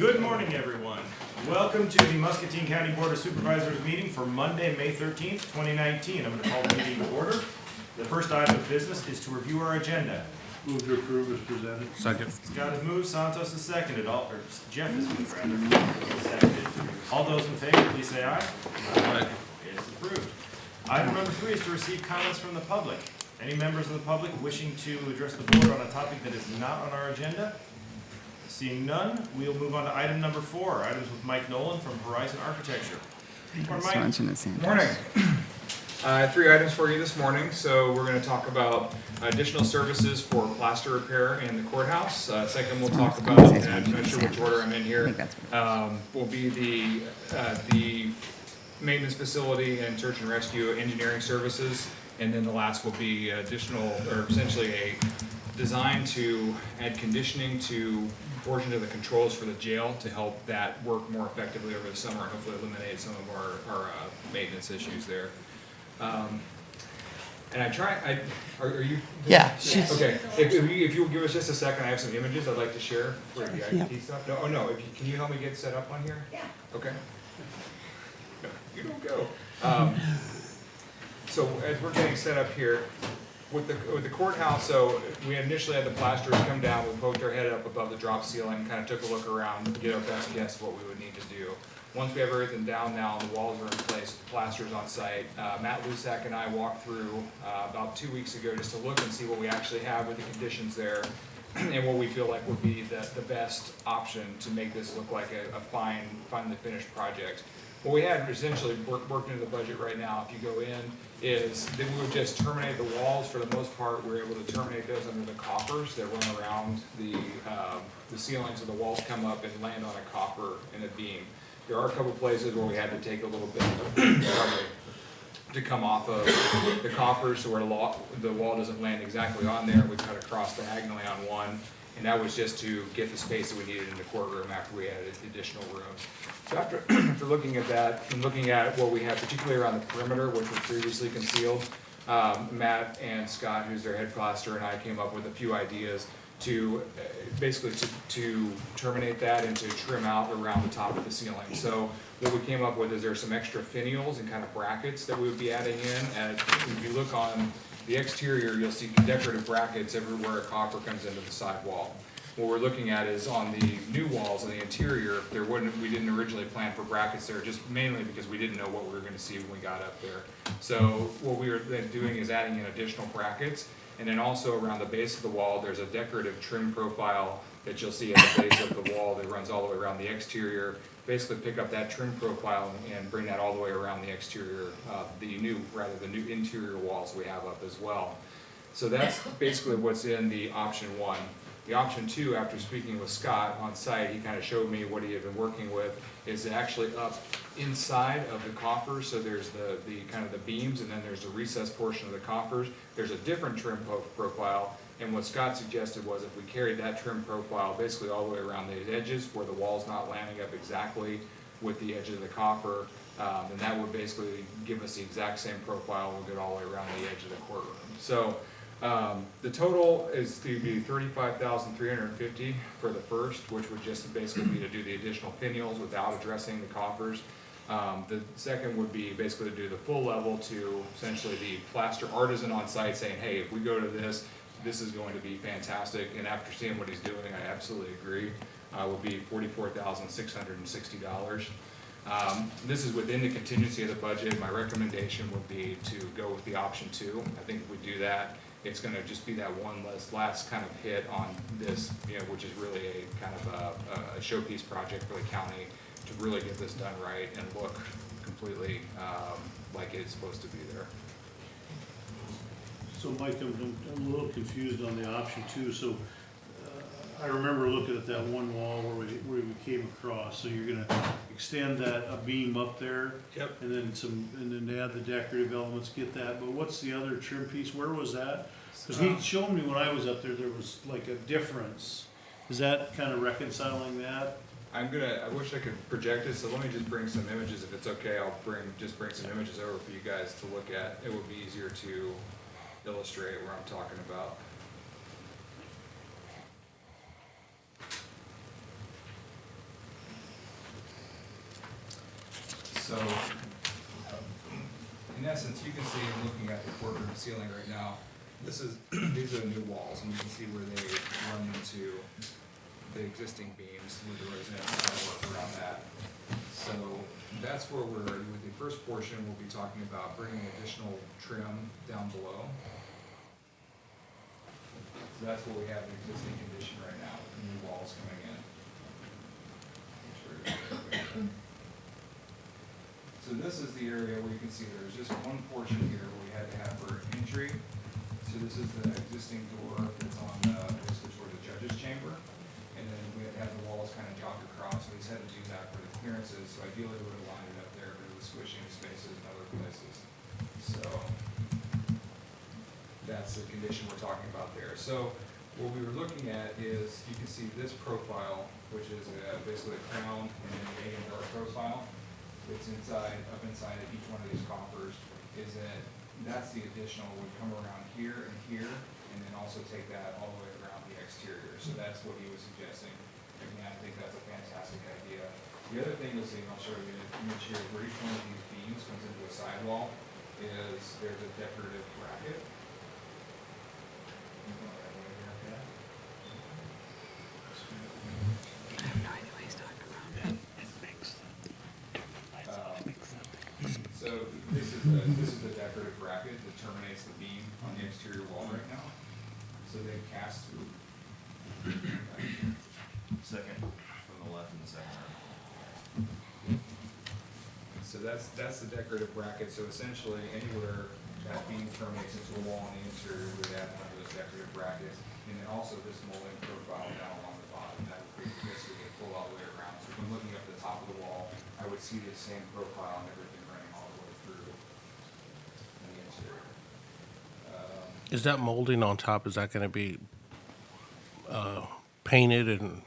Good morning, everyone. Welcome to the Muscatine County Board of Supervisors meeting for Monday, May 13th, 2019. I'm going to call the meeting to order. The first item of business is to review our agenda. Move to approve as presented. Second. Scott has moved, Santos has seconded, Jeff has moved, rather. Seconded. All those in favor, please say aye. Aye. It is approved. Item number 3 is to receive comments from the public. Any members of the public wishing to address the board on a topic that is not on our agenda? Seeing none, we'll move on to item number 4, items with Mike Nolan from Horizon Architecture. Morning, Mike. Morning. 3 items for you this morning. So we're going to talk about additional services for plaster repair in the courthouse. Second, we'll talk about, and I'm not sure which order I'm in here, will be the maintenance facility and search and rescue engineering services. And then the last will be additional, or essentially a design to add conditioning to portion of the controls for the jail to help that work more effectively over the summer and hopefully eliminate some of our maintenance issues there. And are you? Yeah. Okay, if you'll give us just a second, I have some images I'd like to share for the IT stuff. No, can you help me get set up on here? Yeah. Okay. No, you don't go. So as we're getting set up here, with the courthouse, so we initially had the plasterers come down, we poked our head up above the drop ceiling, kind of took a look around, get our best guess of what we would need to do. Once we have everything down now, the walls are in place, the plaster's on site, Matt Lusak and I walked through about 2 weeks ago just to look and see what we actually have with the conditions there and what we feel like would be the best option to make this look like a finely finished project. What we had essentially worked into the budget right now, if you go in, is that we would just terminate the walls. For the most part, we were able to terminate those under the coffers that run around the ceiling, so the walls come up and land on a coffer and a beam. There are a couple places where we had to take a little bit to come off of the coffers, so where the wall doesn't land exactly on there. We cut across diagonally on one, and that was just to get the space that we needed in the courtroom after we added additional rooms. So after looking at that and looking at what we had, particularly around the perimeter, which was previously concealed, Matt and Scott, who's their head plasterer, and I came up with a few ideas to basically to terminate that and to trim out around the top of the ceiling. So what we came up with is there's some extra finials and kind of brackets that we would be adding in. And if you look on the exterior, you'll see decorative brackets everywhere a coffer comes into the side wall. What we're looking at is on the new walls in the interior, we didn't originally plan for brackets there, just mainly because we didn't know what we were going to see when we got up there. So what we were then doing is adding in additional brackets, and then also around the base of the wall, there's a decorative trim profile that you'll see at the base of the wall that runs all the way around the exterior. Basically pick up that trim profile and bring that all the way around the exterior, the new interior walls we have up as well. So that's basically what's in the option 1. The option 2, after speaking with Scott on site, he kind of showed me what he had been working with, is actually up inside of the coffers. So there's the kind of the beams, and then there's the recessed portion of the coffers. There's a different trim profile, and what Scott suggested was if we carried that trim profile basically all the way around the edges where the wall's not landing up exactly with the edge of the coffer, then that would basically give us the exact same profile. We'll get all the way around the edge of the courtroom. So the total is to be $35,350 for the first, which would just basically be to do the additional finials without addressing the coffers. The second would be basically to do the full level to essentially the plaster artisan on site saying, hey, if we go to this, this is going to be fantastic. And after seeing what he's doing, I absolutely agree. Would be $44,660. This is within the contingency of the budget. My recommendation would be to go with the option 2. I think if we do that, it's going to just be that one last kind of hit on this, which is really a kind of a showpiece project for the county to really get this done right and look completely like it's supposed to be there. So Mike, I'm a little confused on the option 2. So I remember looking at that one wall where we came across. So you're going to extend a beam up there. Yep. And then add the decorative elements, get that. But what's the other trim piece? Where was that? Because he showed me when I was up there, there was like a difference. Is that kind of reconciling that? I wish I could project it, so let me just bring some images. If it's okay, I'll bring some images over for you guys to look at. It would be easier to illustrate what I'm talking about. So, in essence, you can see, looking at the courtroom ceiling right now, these are the new walls, and you can see where they run into the existing beams with the residents kind of work around that. So that's where with the first portion, we'll be talking about bringing additional trim down below. So that's what we have in existing condition right now, with the new walls coming in. So this is the area where you can see there's just one portion here where we had to have for entry. So this is the existing door that's on basically toward the judge's chamber. And then we had to have the walls kind of jogged across, so we just had to do that for the clearances. So ideally we would have lined it up there, but it was squishing spaces in other places. So that's the condition we're talking about there. So what we were looking at is, you can see this profile, which is basically a crown and then the A&R profile. It's up inside of each one of these coffers, is that's the additional, would come around here, and then also take that all the way around the exterior. So that's what he was suggesting. Again, I think that's a fantastic idea. The other thing you'll see, and I'll show you an image here, where each one of these beams comes into a sidewall, is there's a decorative bracket. So this is the decorative bracket that terminates the beam on the exterior wall right now. So they cast through. Second from the left and the second right. So that's the decorative bracket. So essentially, anywhere that beam terminates into a wall on the interior, we'd add one of those decorative brackets, and then also this molding profile down along the bottom. That would basically get pulled all the way around. So if I'm looking up the top of the wall, I would see the same profile and everything running all the way through the interior. Is that molding on top, is that gonna be painted and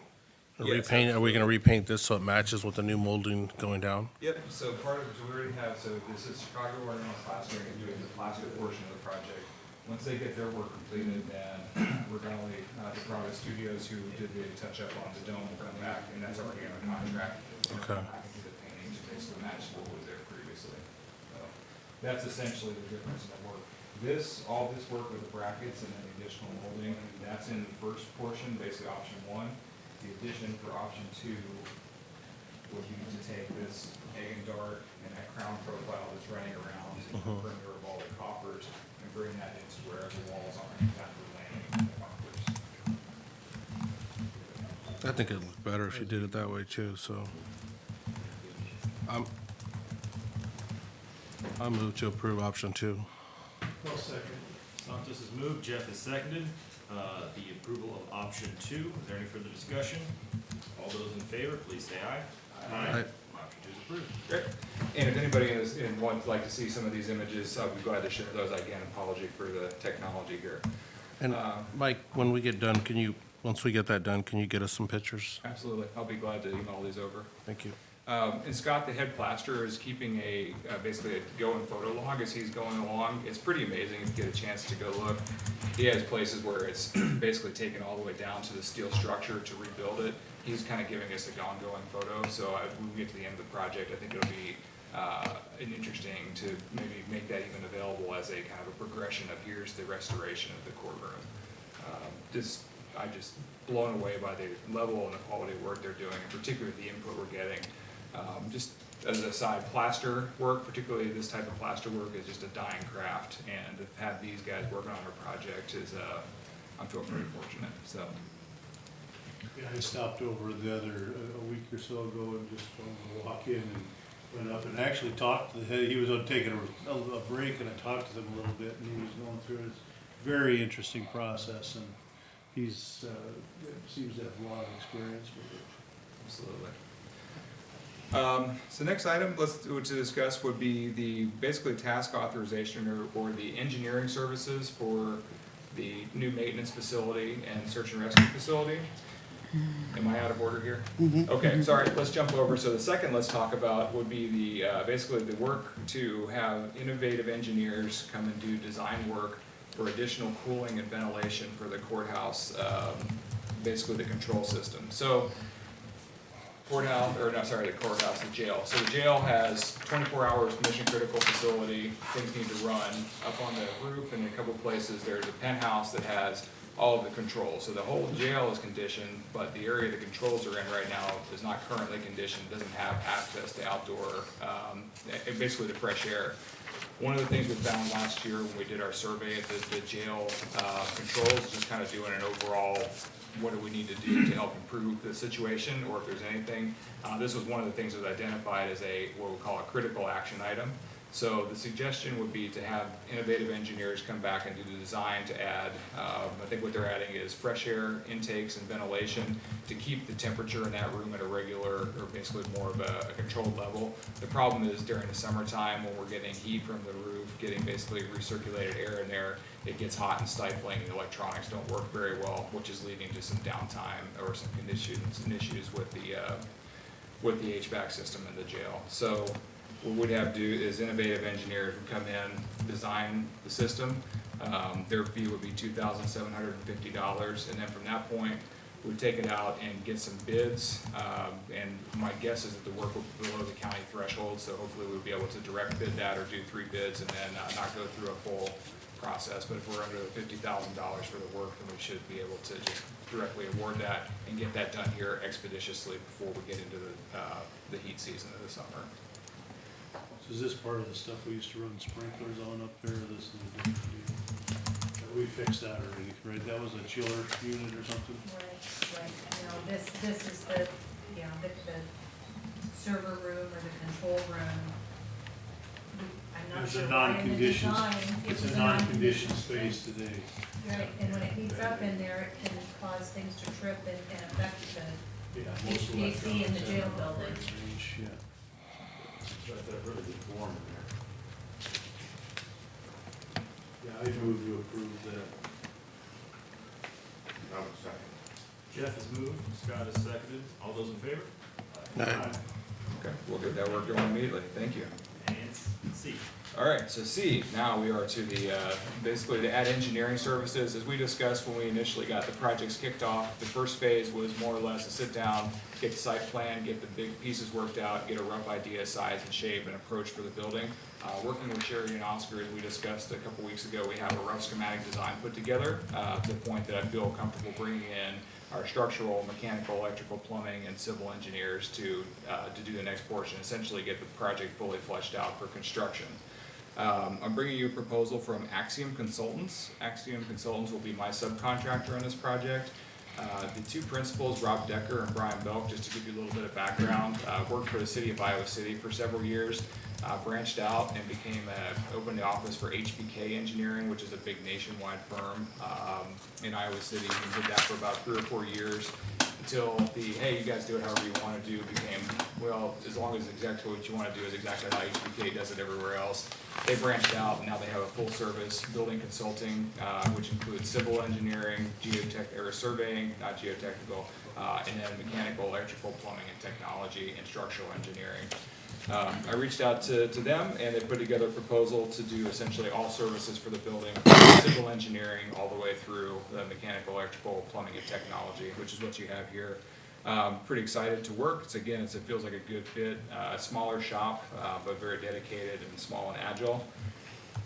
Yes, repainted? Are we gonna repaint this so it matches with the new molding going down? Yep, so part of it, we already have, so this is Chicago Ornamental Plastering and doing the plaster portion of the project. Once they get their work completed, then we're gonna leave, the Prada Studios who did the touch-up on the dome will come back, and that's already on the contract. And Okay. I can do the painting to basically match what was there previously. So that's essentially the difference in the work. All this work with the brackets and then the additional molding, that's in the first portion, basically option one. The addition for option two would be to take this egg and dart and that crown profile that's running around the perimeter of all the coffers and bring that into wherever the walls are and kind of laying the coffers. I think it'd look better if you did it that way too, so. I move to approve option 2. Well, second. Santos has moved, Jeff has seconded, the approval of option 2. Is there any further discussion? All those in favor, please say aye. Aye. Option 2 is approved. Great. And if anybody would like to see some of these images, I'll be glad to share those. Again, apology for the technology here. And Mike, when we get done, once we get that done, can you get us some pictures? Absolutely. I'll be glad to email these over. Thank you. And Scott, the head plasterer, is keeping basically a going photo log as he's going along. It's pretty amazing if you get a chance to go look. He has places where it's basically taken all the way down to the steel structure to rebuild it. He's kind of giving us an ongoing photo, so when we get to the end of the project, I think it'll be interesting to maybe make that even available as a kind of a progression of here's the restoration of the courtroom. I'm just blown away by the level and the quality of work they're doing, and particularly the input we're getting. Just as an aside, plaster work, particularly this type of plaster work, is just a dying craft, and to have these guys working on our project is, I'm feeling pretty fortunate, so. Yeah, I stopped over a week or so ago and just wanted to walk in and went up and actually talked to the head. He was taking a break, and I talked to him a little bit, and he was going through it. It's a very interesting process, and he's seems to have a lot of experience with it. Absolutely. So next item to discuss would be the basically task authorization or the engineering services for the new maintenance facility and search and rescue facility. Am I out of order here? Okay, sorry, let's jump over. So the second let's talk about would be the basically the work to have innovative engineers come and do design work for additional cooling and ventilation for the courthouse, basically the control system. So Courthouse, or no, sorry, the courthouse, the jail. So the jail has 24 hours mission critical facility. Things need to run up on the roof, and in a couple places there's a penthouse that has all of the controls. So the whole jail is conditioned, but the area the controls are in right now is not currently conditioned, doesn't have access to outdoor, basically the fresh air. One of the things we found last year when we did our survey at the jail controls, just kind of doing an overall, what do we need to do to help improve the situation, or if there's anything. This was one of the things that was identified as what we call a critical action item. So the suggestion would be to have innovative engineers come back and do the design to add, I think what they're adding is fresh air intakes and ventilation to keep the temperature in that room at a regular, or basically more of a controlled level. The problem is during the summertime when we're getting heat from the roof, getting basically recirculated air in there, it gets hot and stifling, and the electronics don't work very well, which is leading to some downtime or some issues with the HVAC system in the jail. So what we'd have to do is innovative engineers would come in, design the system. Their fee would be $2,750, and then from that point, we'd take it out and get some bids. And my guess is that the work will be below the county threshold, so hopefully we'll be able to direct bid that or do 3 bids and then not go through a full process. But if we're under the $50,000 for the work, then we should be able to just directly award that and get that done here expeditiously before we get into the heat season of the summer. So is this part of the stuff we used to run sprinklers on up there? This is a different deal. We fixed that already, right? That was a chiller unit or something? Right. No, this is the server room or the control room. I'm not It's sure a why in the non-conditioned, design it it's was a non-conditioned space today. Right, and when it heats up in there, it can cause things to trip and affect the Yeah, most HVAC in the electronics jail have an building. operating range, yeah. But that really gets warm in there. Yeah, I move to approve that. I would second. Jeff has moved, Scott has seconded. All those in favor? Aye. Okay, we'll get that work going immediately. Thank you. And C. All right, so C, now we are to the, basically to add engineering services. As we discussed when we initially got the projects kicked off, the first phase was more or less to sit down, get the site plan, get the big pieces worked out, get a rough idea, size and shape and approach for the building. Working with Sherry and Oscar, as we discussed a couple weeks ago, we have a rough schematic design put together to the point that I feel comfortable bringing in our structural, mechanical, electrical, plumbing, and civil engineers to do the next portion, essentially get the project fully fleshed out for construction. I'm bringing you a proposal from Axiom Consultants. Axiom Consultants will be my subcontractor on this project. The two principals, Rob Decker and Brian Belk, just to give you a little bit of background, worked for the city of Iowa City for several years, branched out and opened the office for HBK Engineering, which is a big nationwide firm in Iowa City, and did that for about 3 or 4 years until hey, you guys do it however you want to do became, well, as long as exactly what you want to do is exactly how HBK does it everywhere else. They branched out, and now they have a full service building consulting, which includes civil engineering, surveying, not geotechnical, and then mechanical, electrical, plumbing, and technology, and structural engineering. I reached out to them, and they put together a proposal to do essentially all services for the building, civil engineering all the way through the mechanical, electrical, plumbing, and technology, which is what you have here. Pretty excited to work. It feels like a good fit. A smaller shop, but very dedicated and small and agile.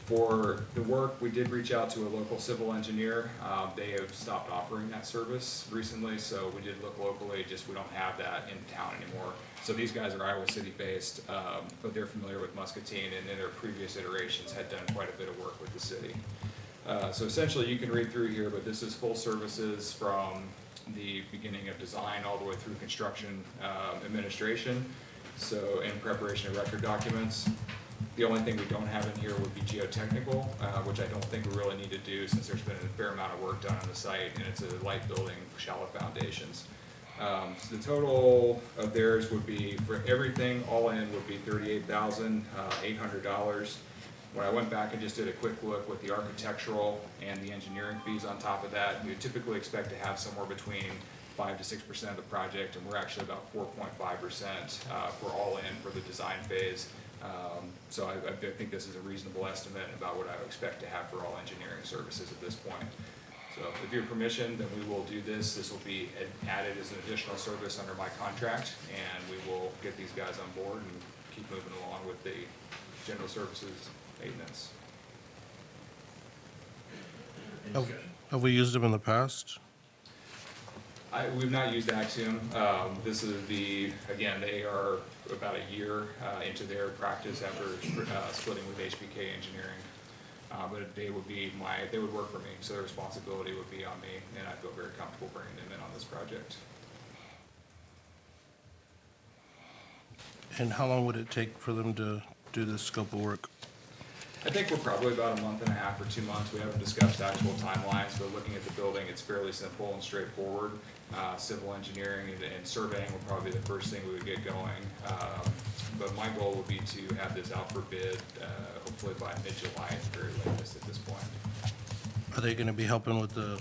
For the work, we did reach out to a local civil engineer. They have stopped offering that service recently, so we did look locally, we don't have that in town anymore. So these guys are Iowa City based, but they're familiar with Muscatine, and in their previous iterations had done quite a bit of work with the city. So essentially you can read through here, but this is full services from the beginning of design all the way through construction administration, so in preparation of record documents. The only thing we don't have in here would be geotechnical, which I don't think we really need to do since there's been a fair amount of work done on the site, and it's a light building, shallow foundations. So the total of theirs would be, for everything, all in, would be $38,800. When I went back and just did a quick look with the architectural and the engineering fees on top of that, we would typically expect to have somewhere between 5 to 6% of the project, and we're actually about 4.5% for all in for the design phase. So I think this is a reasonable estimate about what I would expect to have for all engineering services at this point. So with your permission, then we will do this. This will be added as an additional service under my contract, and we will get these guys on board and keep moving along with the general services maintenance. Any Oh. discussion? Have we used them in the past? We've not used Axiom. This is again, they are about a year into their practice after splitting with HBK Engineering. But they would work for me, so their responsibility would be on me, and I feel very comfortable bringing them in on this project. And how long would it take for them to do this scope of work? I think we're probably about a month and a half or 2 months. We haven't discussed actual timelines, but looking at the building, it's fairly simple and straightforward. Civil engineering and surveying will probably be the first thing we would get going. But my goal would be to have this out for bid, hopefully by mid-July at the very latest at this point. Are they gonna be helping with the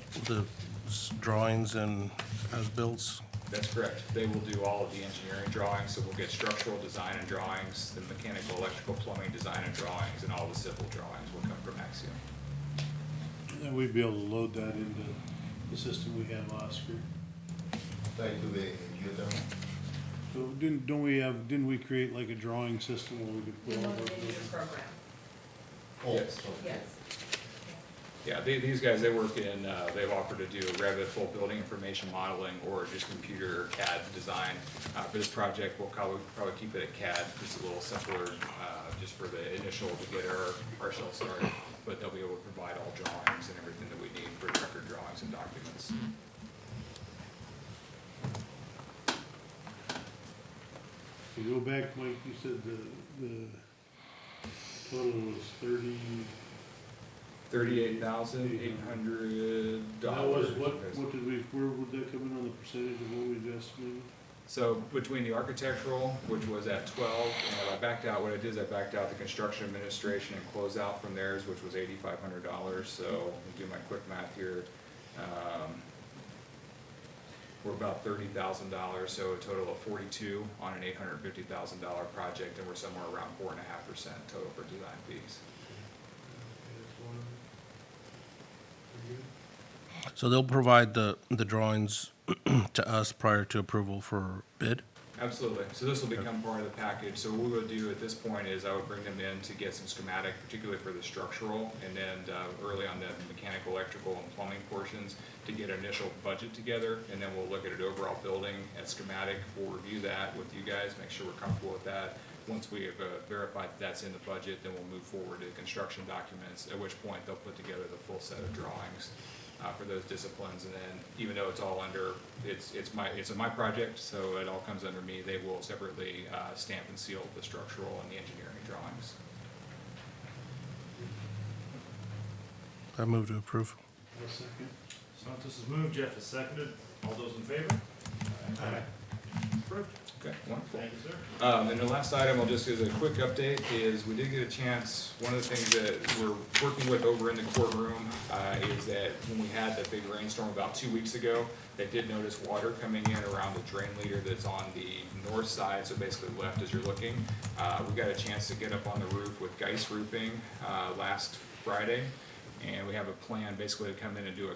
drawings and as-bills? That's correct. They will do all of the engineering drawings, so we'll get structural design and drawings, the mechanical, electrical, plumbing design and drawings, and all the civil drawings will come from Axiom. And then we'd be able to load that into the system we had last year. Like, do they use them? So didn't we create like a drawing system where we could We put all loaded it those? into the program, Yes. yes. Yeah, these guys, they work in, they've offered to do Revit, full building information modeling, or just computer CAD design. For this project, we'll probably keep it at CAD, just a little simpler, just for the initial to get ourselves started. But they'll be able to provide all drawings and everything that we need for record drawings and documents. You go back, Mike, you said the total was $38,800. that was, what did we, where would that come in on the percentage of what we estimated? So between the architectural, which was at 12, and I backed out, what I did is I backed out the construction administration and closeout from theirs, which was $8,500. So I'll do my quick math here. We're about $30,000, so a total of 42 on an $850,000 project, and we're somewhere around 4.5% total for design fees. So they'll provide the drawings to us prior to approval for bid? Absolutely. So this will become part of the package. So what we would do at this point is I would bring them in to get some schematic, particularly for the structural, and then early on the mechanical, electrical, and plumbing portions to get an initial budget together, and then we'll look at an overall building at schematic. We'll review that with you guys, make sure we're comfortable with that. Once we have verified that that's in the budget, then we'll move forward to the construction documents, at which point they'll put together the full set of drawings for those disciplines. And then, even though it's all under, it's my project, so it all comes under me, they will separately stamp and seal the structural and the engineering drawings. I move to approve. A second. Santos has moved, Jeff has seconded. All those in favor? Aye. Approved. Okay, wonderful. Thank you, sir. And the last item, I'll just, as a quick update, is we did get a chance, one of the things that we're working with over in the courtroom is that when we had the big rainstorm about 2 weeks ago, they did notice water coming in around the drain leader that's on the north side, so basically left as you're looking. We got a chance to get up on the roof with Geis Roofing last Friday, and we have a plan basically to come in and do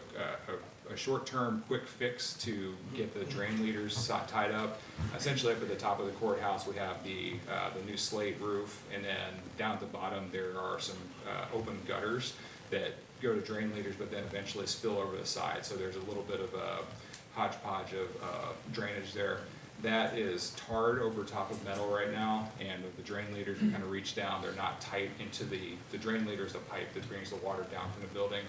a short-term quick fix to get the drain leaders tied up. Essentially up at the top of the courthouse, we have the new slate roof, and then down at the bottom, there are some open gutters that go to drain leaders, but then eventually spill over the side. So there's a little bit of a hodgepodge of drainage there. That is tarred over top of metal right now, and the drain leaders are kind of reach down. They're not tight into the drain leader is the pipe that brings the water down from the building.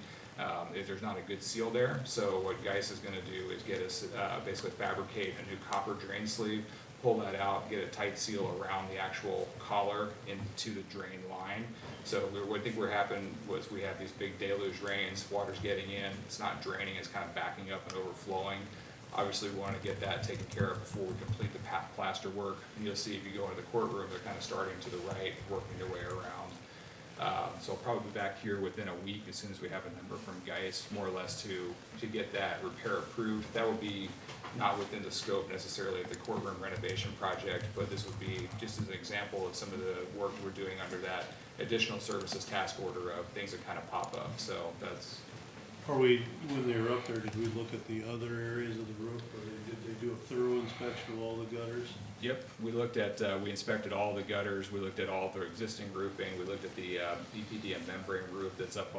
If there's not a good seal there, so what Geis is going to do is get us basically fabricate a new copper drain sleeve, pull that out, get a tight seal around the actual collar into the drain line. So what I think what happened was we have these big deluge rains, water's getting in, it's not draining, it's kind of backing up and overflowing. Obviously, we want to get that taken care of before we complete the plaster work. And you'll see if you go into the courtroom, they're kind of starting to the right, working their way around. So I'll probably be back here within a week as soon as we have a number from Geis, more or less, to get that repair approved. That would be not within the scope necessarily of the courtroom renovation project, but this would be just as an example of some of the work we're doing under that additional services task order of things that kind of pop up. So that's Are we, when they were up there, did we look at the other areas of the roof, or did they do a thorough inspection of all the gutters? Yep, we looked at, we inspected all the gutters, we looked at all the existing roofing, we looked at the EPDM membrane roof that's up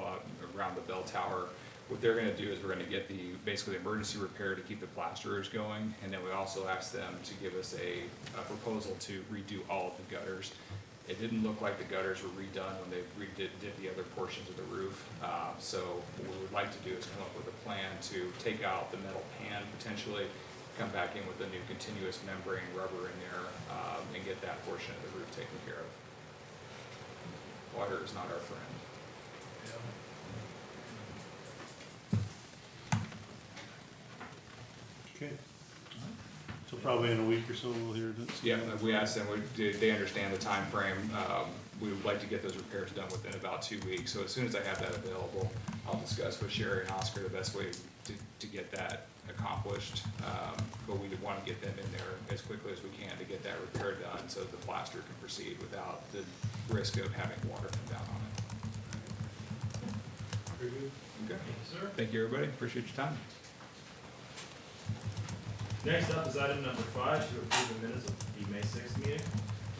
around the bell tower. What they're gonna do is we're gonna get basically the emergency repair to keep the plasterers going, and then we also asked them to give us a proposal to redo all of the gutters. It didn't look like the gutters were redone when they did the other portions of the roof. So what we would like to do is come up with a plan to take out the metal pan potentially, come back in with a new continuous membrane rubber in there, and get that portion of the roof taken care of. Water is not our friend. Okay. So probably in a week or so we'll hear it. Yeah, we asked them, they understand the time frame. We would like to get those repairs done within about 2 weeks. So as soon as I have that available, I'll discuss with Sherry and Oscar the best way to get that accomplished. But we want to get them in there as quickly as we can to get that repair done so the plaster can proceed without the risk of having water come down on it. Very good. Okay. Sir? Thank you, everybody. Appreciate your time. Next up is item number 5, to approve the minutes of the May 6th meeting.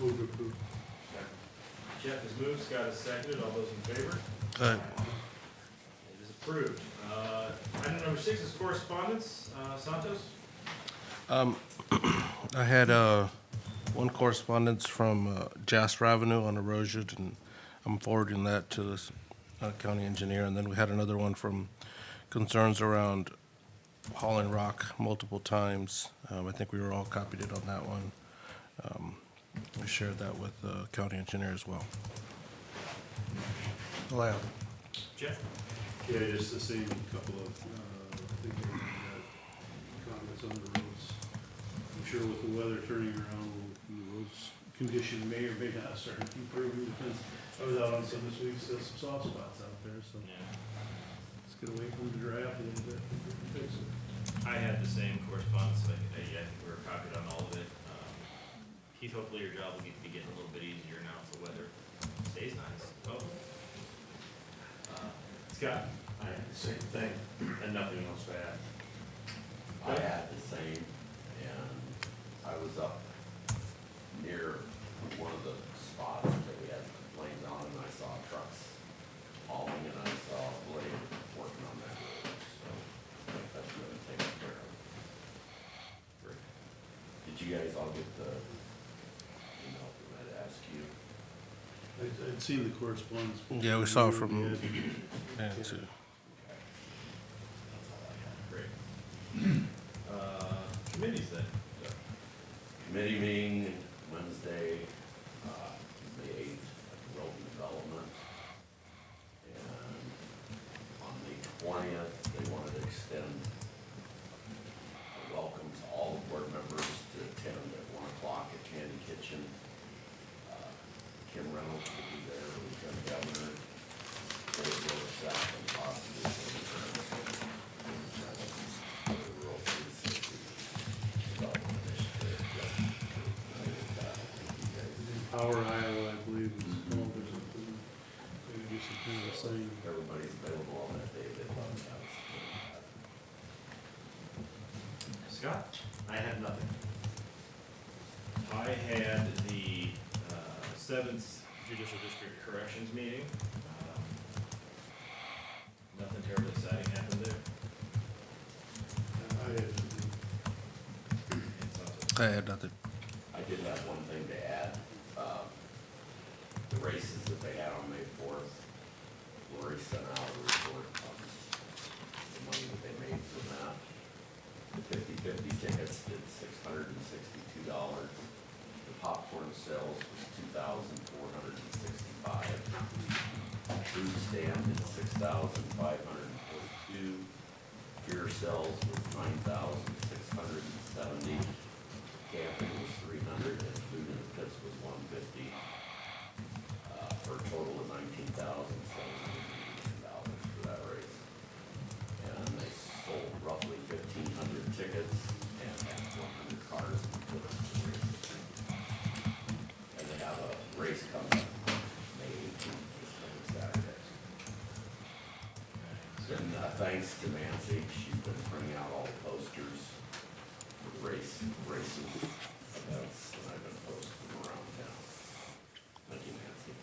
Move to approve. Jeff has moved, Scott has seconded, all those in favor? Aye. It is approved. Item number 6 is correspondence. Santos? I had one correspondence from Jasper Avenue on erosion, and I'm forwarding that to the county engineer. And then we had another one from concerns around hauling rock multiple times. I think we were all copied it on that one. We shared that with the county engineer as well. All I have. Jeff? Yeah, just the same couple of, I think we had comments on the roads. I'm sure with the weather turning around, the roads condition may or may not start improving, depends. I was out on some this week, still some soft spots out there, so just gotta wait for them to dry up a little bit before we can fix it. I had the same correspondence, but I think we were copied on all of it. Keith, hopefully your job will be getting a little bit easier now if the weather stays nice. Oh. Scott? I had the same thing, And nothing else to add. I had the same, and I was up near one of the spots that we had lanes on, and I saw trucks hauling, and I saw a blade working on that road, so I think that's really taken care of. Great. Did you guys all get the email from that ask you? I'd seen the correspondence. Yeah, we saw it from Yeah. Nancy. Okay. That's all I had. Great. Committees then? Committee meeting Wednesday, the 8th, at the Road and Development. And on the 20th, they wanted to extend a welcome to all the board members to attend at 1 o'clock at Candy Kitchen. Kim Reynolds will be there, Lieutenant Governor, Dave Rosack, and possibly the Rural Food Safety Development Initiative. Power Iowa, I believe, is called or something. Maybe do some kind of a sign. Everybody's available on that day, they'd love to have us. Scott? I had nothing. I had the 7th Judicial District Corrections meeting. Nothing terribly exciting happened there. I had, I had nothing. I did have one thing to add. The races that they had on May 4th, Lori sent out a report on the money that they made from that. The 50/50 tickets did $662. The popcorn sales was $2,465. Food stand did $6,542. Beer sales was $9,670. Camping was $300, and food in the pits was $150. For a total of $19,780 for that race. And they sold roughly 1,500 tickets and had 100 cars put up the race. And they have a race coming up May 18th, this coming Saturday. And thanks to Nancy, she's been printing out all the posters for races. That's, and I've been posting them around town. Thank you, Nancy.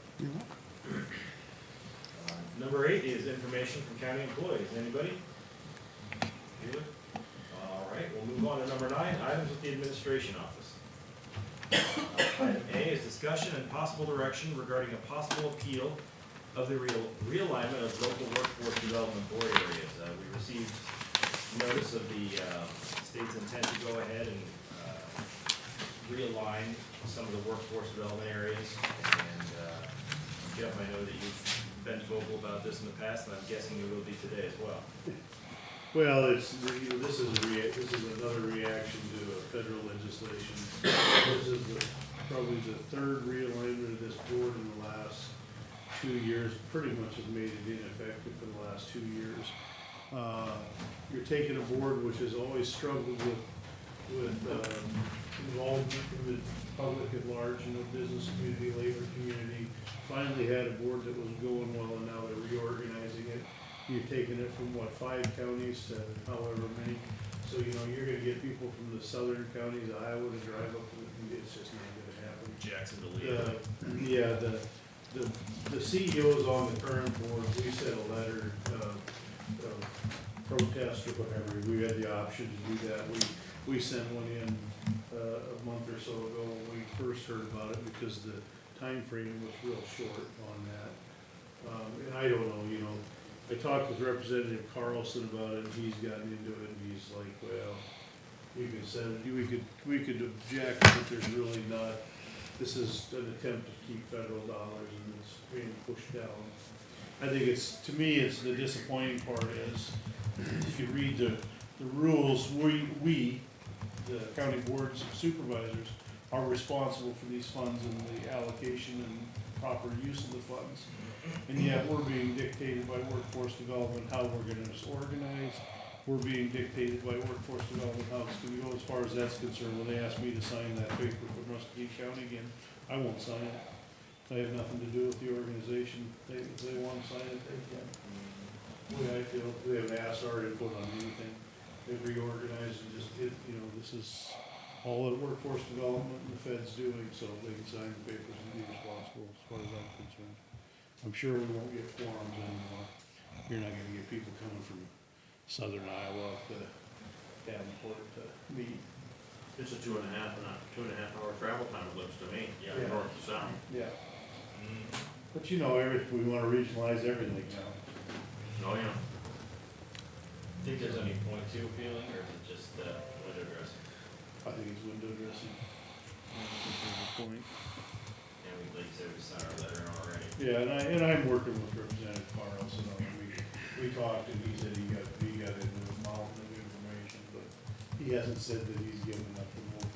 Number 8 is information from county employees. Anybody? Bueller? All right, we'll move on to number 9, items with the administration office. Item A is discussion and possible direction regarding a possible appeal of the realignment of local workforce development board areas. We received notice of the state's intent to go ahead and realign some of the workforce development areas. And Jeff, I know that you've been vocal about this in the past, and I'm guessing you will be today as well. Well, it's, you know, this is another reaction to federal legislation. This is probably the third realignment of this board in the last 2 years, pretty much has made it ineffective for the last 2 years. You're taking a board which has always struggled with involvement from the public at large, you know, business community, labor community. Finally had a board that was going well, and now they're reorganizing it. You're taking it from, what, 5 counties to however many. So, you know, you're gonna get people from the southern counties, Iowa, to drive up, and it's just not gonna happen. Jacksonville, Leah. Yeah, the CEOs on the current board, we sent a letter of protest or whatever. We had the option to do that. We sent one in a month or so ago when we first heard about it, because the time frame was real short on that. And I don't know, you know, I talked with Representative Carlson about it, and he's gotten into it, and he's like, well, you can send, we could object, but there's really not. This is an attempt to keep federal dollars, and it's being pushed down. I think it's, to me, it's the disappointing part is, if you read the rules, we, the county boards of supervisors, are responsible for these funds and the allocation and proper use of the funds. And yet, we're being dictated by workforce development, how we're gonna organize. We're being dictated by workforce development, how it's gonna go. As far as that's concerned, when they asked me to sign that paper for Muscatine County again, I won't sign it. I have nothing to do with the organization. If they wanna sign it, they can. The way I feel, we haven't asked our input on anything. They've reorganized and just did, you know, this is all that workforce development and the Fed's doing, so they can sign the papers and be responsible as far as I'm concerned. I'm sure we won't get quorums anymore. You're not gonna get people coming from southern Iowa up to Davenport to meet. It's a 2.5 hour travel time, it looks to me, Yeah. north to south. Yeah. But you know, we wanna regionalize everything now. Oh, yeah. Think there's any point to appealing, or is it just window dressing? I think it's window dressing. I don't think there's a point. And we, like you said, we signed our letter already. Yeah, and I'm working with Representative Carlson on it. We talked, and he said he got into a mountain of information, but he hasn't said that he's given up, and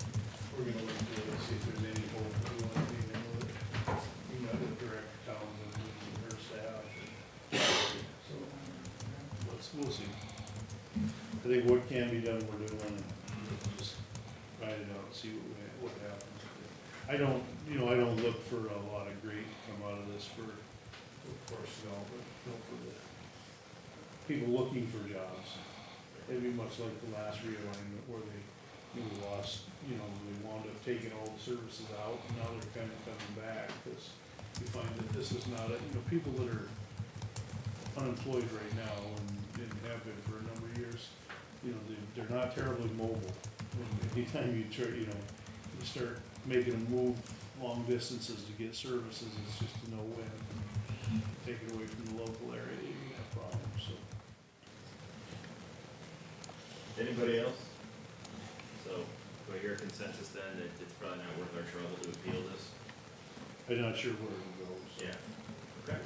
we're gonna look through it, see if there's any hope that we want to be in with it. He met with Director Townsend and her staff, so, we'll see. I think what can be done, we're doing, and just ride it out and see what happens. I don't look for a lot of great to come out of this for workforce development, you know, for the people looking for jobs. It'd be much like the last realignment where they lost, you know, they wound up taking all the services out, and now they're kind of coming back, because you find that this is not you know, people that are unemployed right now and have been for a number of years, you know, they're not terribly mobile. And anytime you try, you know, you start making them move long distances to get services, it's just a no-win. Take it away from the local area, you have problems, so. Anybody else? So, do I hear a consensus then that it's probably not worth our trouble to appeal this? I'm not sure where it goes. Yeah. Okay.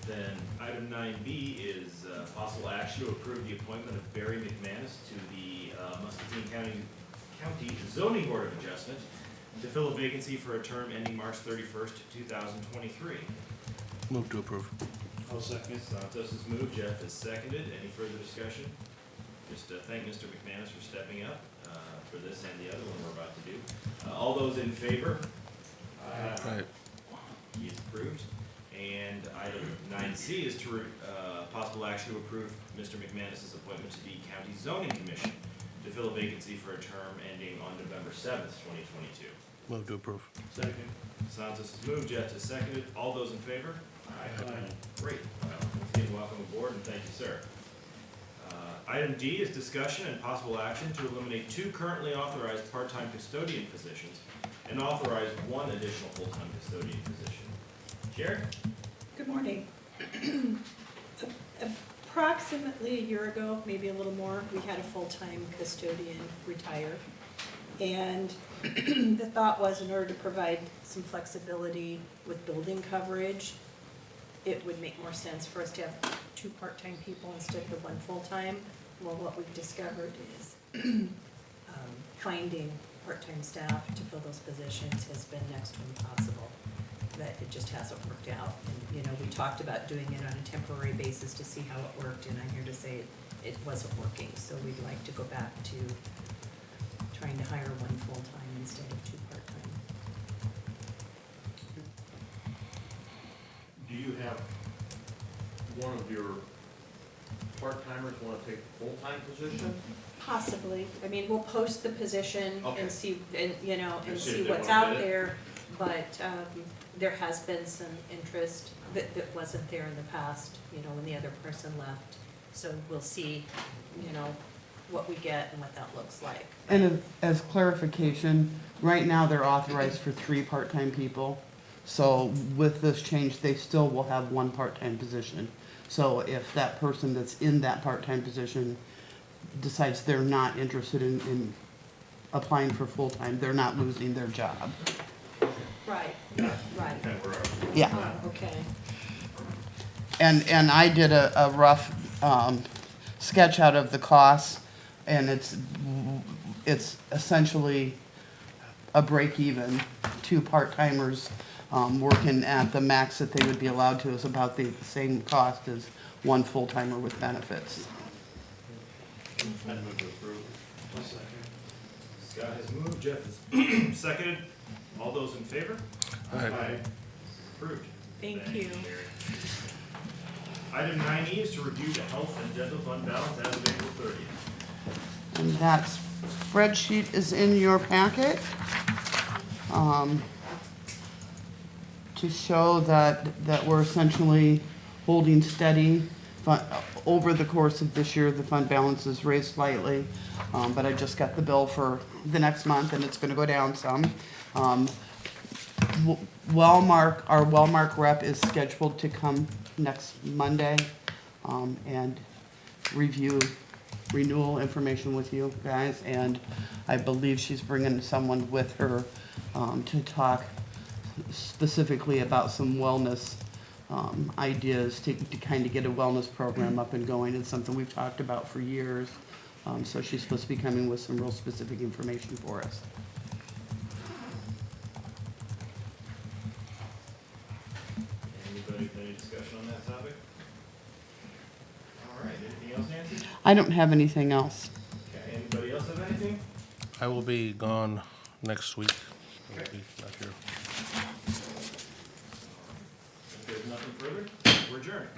Then item 9B is possible action to approve the appointment of Barry McManus to the Muscatine County Zoning Board of Adjustment to fill a vacancy for a term ending March 31st, 2023. Move to approve. I'll second. Santos has moved, Jeff has seconded. Any further discussion? Just thank Mr. McManus for stepping up for this and the other one we're about to do. All those in favor? Right. He is approved. And item 9C is to, possible action to approve Mr. McManus's appointment to the County Zoning Commission to fill a vacancy for a term ending on November 7th, 2022. Move to approve. Second. Santos has moved, Jeff has seconded. All those in favor? Aye. Great. Once again, welcome aboard and thank you, sir. Item D is discussion and possible action to eliminate 2 currently authorized part-time custodian positions and authorize 1 additional full-time custodian position. Jerry? Good morning. Approximately a year ago, maybe a little more, we had a full-time custodian retire. And the thought was, in order to provide some flexibility with building coverage, it would make more sense for us to have 2 part-time people instead of 1 full-time. Well, what we've discovered is finding part-time staff to fill those positions has been next to impossible. That it just hasn't worked out. And, you know, we talked about doing it on a temporary basis to see how it worked, and I'm here to say it wasn't working. So we'd like to go back to trying to hire 1 full-time instead of 2 part-time. Do you have one of your part-timers wanna take a full-time position? Possibly. I mean, we'll post the position Okay. and see, and, you know, and And see see if they what's wanna out bid it. there. But there has been some interest that wasn't there in the past, you know, when the other person left. So we'll see, you know, what we get and what that looks like. And as clarification, right now they're authorized for 3 part-time people. So with this change, they still will have 1 part-time position. So if that person that's in that part-time position decides they're not interested in applying for full-time, they're not losing their job. Right, right. Kind of where our- Yeah. Oh, okay. And I did a rough sketch out of the costs, and it's essentially a break even. 2 part-timers working at the max that they would be allowed to is about the same cost as 1 full-timer with benefits. I'd move to approve. Scott has moved, Jeff has seconded. All those in favor? Aye. Approved. Thank you. Jerry. Item 9E is to review the health and dental fund balance as of April 30th. And that spreadsheet is in your packet to show that we're essentially holding steady. Over the course of this year, the fund balance is raised slightly, but I just got the bill for the next month, and it's gonna go down some. Wellmark, our Wellmark rep is scheduled to come next Monday and review renewal information with you guys, and I believe she's bringing someone with her to talk specifically about some wellness ideas to kind of get a wellness program up and going. It's something we've talked about for years, so she's supposed to be coming with some real specific information for us. Anybody with any discussion on that topic? All right, anything else, Nancy? I don't have anything else. Okay, anybody else have anything? I will be gone next week. I will Okay. be not here. If there's nothing further, we're adjourned.